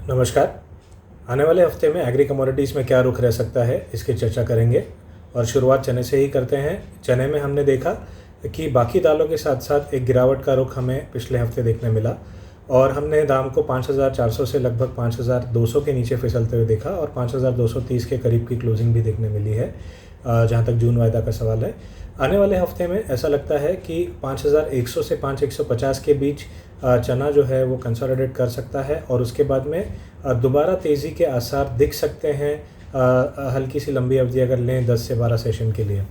नमस्कार। आने वाले हफ्ते में एग्री कमोडिटीज़ में क्या रुख रह सकता है, इसकी चर्चा करेंगे और शुरुआत चने से ही करते हैं। चने में हमने देखा कि बाकी दालों के साथ साथ एक गिरावट का रुख हमें पिछले हफ्ते देखने मिला और हमने दाम को 5,400 से लगभग 5,200 के नीचे फिसलते हुए देखा और 5,230 के करीब की क्लोजिंग भी देखने मिली है, जहाँ तक जून वायदा का सवाल है। आने वाले हफ्ते में ऐसा लगता है कि 5,100 से 5,150 के बीच चना जो है वो कंसोलिडेट कर सकता है और उसके बाद में दोबारा तेज़ी के आसार दिख सकते हैं, हल्की सी लंबी अवधि अगर लें 10 से 12 सेशन के लिए।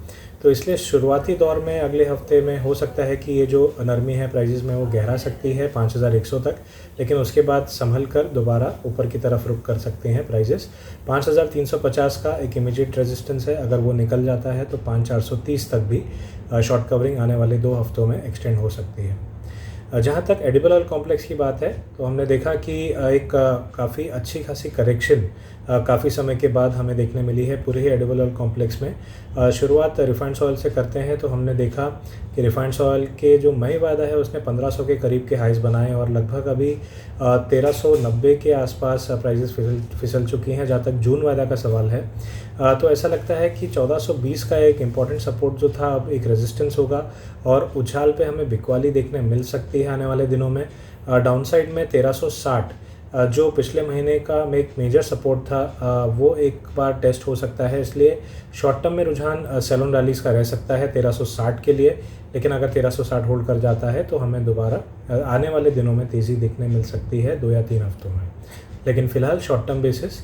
तो इसलिए शुरुआती दौर में अगले हफ्ते में हो सकता है कि ये जो नरमी है प्राइजेज़ में वो गहरा सकती है 5,100 तक, लेकिन उसके बाद संभल कर दोबारा ऊपर की तरफ रुक कर सकते हैं प्राइजेज़। 5,350 का एक इमीडिएट रेजिस्टेंस है, अगर वो निकल जाता है तो 5,430 तक भी शॉर्ट कवरिंग आने वाले 2 हफ्तों में एक्सटेंड हो सकती है। जहाँ तक एडिबल ऑयल कॉम्प्लेक्स की बात है तो हमने देखा कि एक काफ़ी अच्छी खासी करेक्शन काफ़ी समय के बाद हमें देखने मिली है पूरे ही एडिबल ऑयल कॉम्प्लेक्स में। शुरुआत रिफाइंड ऑयल से करते हैं तो हमने देखा कि रिफाइंड ऑयल के जो मई वायदा है उसने 1,500 के करीब के हाइज बनाए और लगभग अभी 1,390 के आसपास प्राइजेस फिसल चुकी हैं, जहाँ तक जून वायदा का सवाल है। तो ऐसा लगता है कि 1420 का एक इम्पॉर्टेंट सपोर्ट जो था अब एक रेजिस्टेंस होगा और उछाल पे हमें बिकवाली देखने मिल सकती है आने वाले दिनों में। डाउन साइड में 1,360 जो पिछले महीने का एक मेजर सपोर्ट था, वो एक बार टेस्ट हो सकता है, इसलिए शॉर्ट टर्म में रुझान सेलोन रैलीज का रह सकता है 1,360 के लिए। लेकिन अगर 1,360 होल्ड कर जाता है तो हमें दोबारा आने वाले दिनों में तेज़ी देखने मिल सकती है 2 या 3 हफ्तों में, लेकिन फ़िलहाल short term basis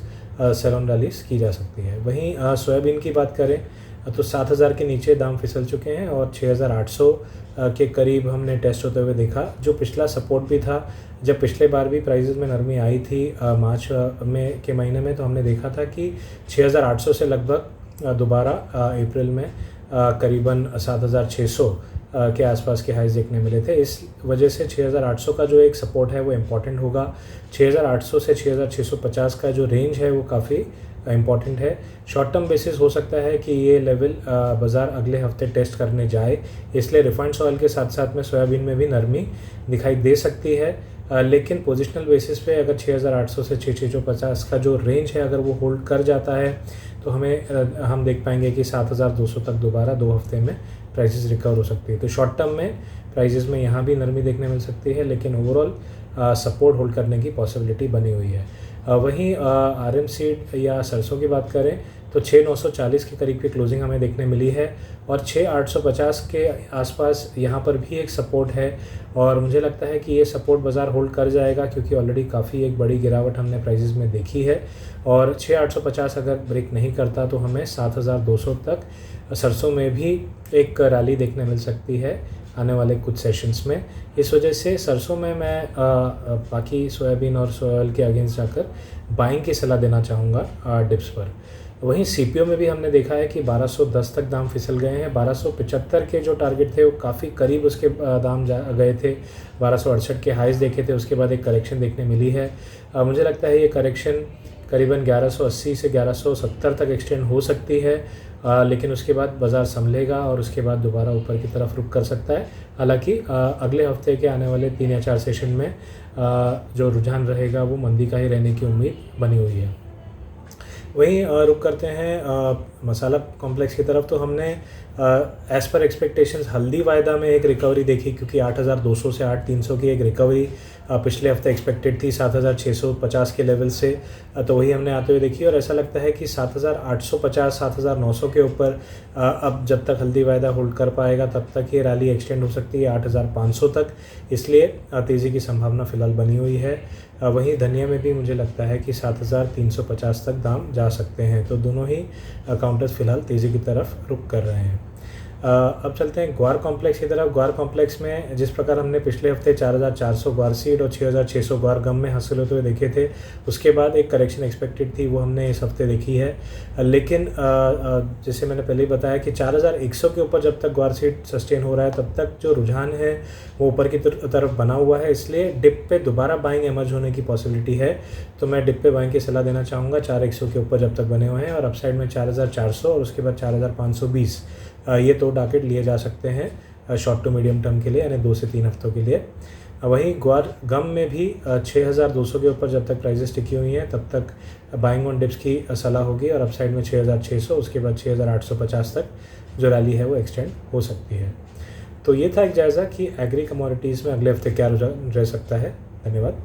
sell on rallies की जा सकती है। वहीं सोयाबीन की बात करें तो 7,000 के नीचे दाम फिसल चुके हैं और 6,800 के करीब हमने टेस्ट होते हुए देखा, जो पिछला सपोर्ट भी था। जब पिछले बार भी प्राइजेज़ में नरमी आई थी मार्च में के महीने में, तो हमने देखा था कि 6,800 से लगभग दोबारा अप्रैल में करीबन 7,600 के आसपास के हाइज देखने मिले थे। इस वजह से 6,800 का जो एक सपोर्ट है वो इम्पॉर्टेंट होगा। 6,800 से 6,650 का जो रेंज है वो काफ़ी इम्पॉर्टेंट है। शॉर्ट टर्म बेसिस हो सकता है कि ये लेवल बाज़ार अगले हफ्ते टेस्ट करने जाए, इसलिए रिफाइंड ऑयल के साथ साथ में सोयाबीन में भी नरमी दिखाई दे सकती है। लेकिन पोजिशनल बेसिस पे अगर 6,800 से 6,650 का जो रेंज है अगर वो होल्ड कर जाता है तो हम देख पाएंगे कि 7,200 तक दोबारा 2 हफ्ते में प्राइसेस रिकवर हो सकती है। तो शॉर्ट टर्म में प्राइसेस में यहाँ भी नरमी देखने मिल सकती है, लेकिन ओवरऑल सपोर्ट होल्ड करने की पॉसिबिलिटी बनी हुई है। वहीं RM सीड या सरसों की बात करें तो 6,940 के करीब की क्लोजिंग हमें देखने मिली है और 6,850 के आसपास यहाँ पर भी एक सपोर्ट है और मुझे लगता है कि ये सपोर्ट बाज़ार होल्ड कर जाएगा, क्योंकि ऑलरेडी काफ़ी एक बड़ी गिरावट हमने प्राइसेस में देखी है और 6,850 अगर ब्रेक नहीं करता तो हमें 7,200 तक सरसों में भी एक रैली देखने मिल सकती है आने वाले कुछ सेशंस में। इस वजह से सरसों में मैं बाकी सोयाबीन और सोया ऑयल के अगेंस्ट जाकर बाइंग की सलाह देना चाहूँगा डिप्स पर। वहीं CPO में भी हमने देखा है कि 1,210 तक दाम फिसल गए हैं। 1,275 के जो टारगेट थे वो काफ़ी करीब उसके दाम गए थे। 1,268 के हाइज देखे थे, उसके बाद एक करेक्शन देखने मिली है। मुझे लगता है ये करेक्शन करीबन 1,180 से 1,170 तक एक्सटेंड हो सकती है, लेकिन उसके बाद बाज़ार संभलेगा और उसके बाद दोबारा ऊपर की तरफ रुक कर सकता है। हालांकि अगले हफ्ते के आने वाले 3 या 4 सेशन में जो रुझान रहेगा वो मंदी का ही रहने की उम्मीद बनी हुई है। वहीं रुक करते हैं मसाला कॉम्प्लेक्स की तरफ। तो हमने एज़ पर एक्सपेक्टेशंस हल्दी वायदा में एक रिकवरी देखी, क्योंकि 8,200 से 8,300 की एक रिकवरी पिछले हफ्ते एक्सपेक्टेड थी 7,650 के लेवल से, तो वही हमने आते हुए देखी और ऐसा लगता है कि 7,850 7,900 के ऊपर अब जब तक हल्दी वायदा होल्ड कर पाएगा तब तक ये रैली एक्सटेंड हो सकती है 8,500 तक, इसलिए तेज़ी की संभावना फ़िलहाल बनी हुई है। वहीं धनिया में भी मुझे लगता है कि 7,350 तक दाम जा सकते हैं, तो दोनों ही काउंटर्स फ़िलहाल तेज़ी की तरफ रुख कर रहे हैं। अब चलते हैं ग्वार कॉम्प्लेक्स की तरफ। ग्वार कॉम्प्लेक्स में जिस प्रकार हमने पिछले हफ्ते 4,400 ग्वार सीड और 6,600 ग्वार गम में हासिल होते हुए देखे थे, उसके बाद एक करेक्शन एक्सपेक्टेड थी, वो हमने इस हफ्ते देखी है। लेकिन जैसे मैंने पहले ही बताया कि 4,100 के ऊपर जब तक ग्वार सीड सस्टेन हो रहा है तब तक जो रुझान है वो ऊपर की तरफ बना हुआ है, इसलिए डिप पे दोबारा बाइंग एमर्ज होने की पॉसिबिलिटी है। तो मैं डिप पे बाइंग की सलाह देना चाहूँगा 4,100 के ऊपर जब तक बने हुए हैं, और अपसाइड में 4,400 और उसके बाद 4,520 ये 2 टारगेट लिए जा सकते हैं शॉर्ट टू मीडियम टर्म के लिए, यानी 2 से 3 हफ्तों के लिए। वहीं ग्वार गम में भी 6200 के ऊपर जब तक प्राइजेस टिकी हुई हैं तब तक बाइंग ऑन डिप्स की सलाह होगी, और अपसाइड में 6600, उसके बाद 6850 तक जो रैली है वो एक्सटेंड हो सकती है। तो ये था एक जायज़ा कि एग्री कमोडिटीज़ में अगले हफ्ते क्या रुझान रह सकता है। धन्यवाद।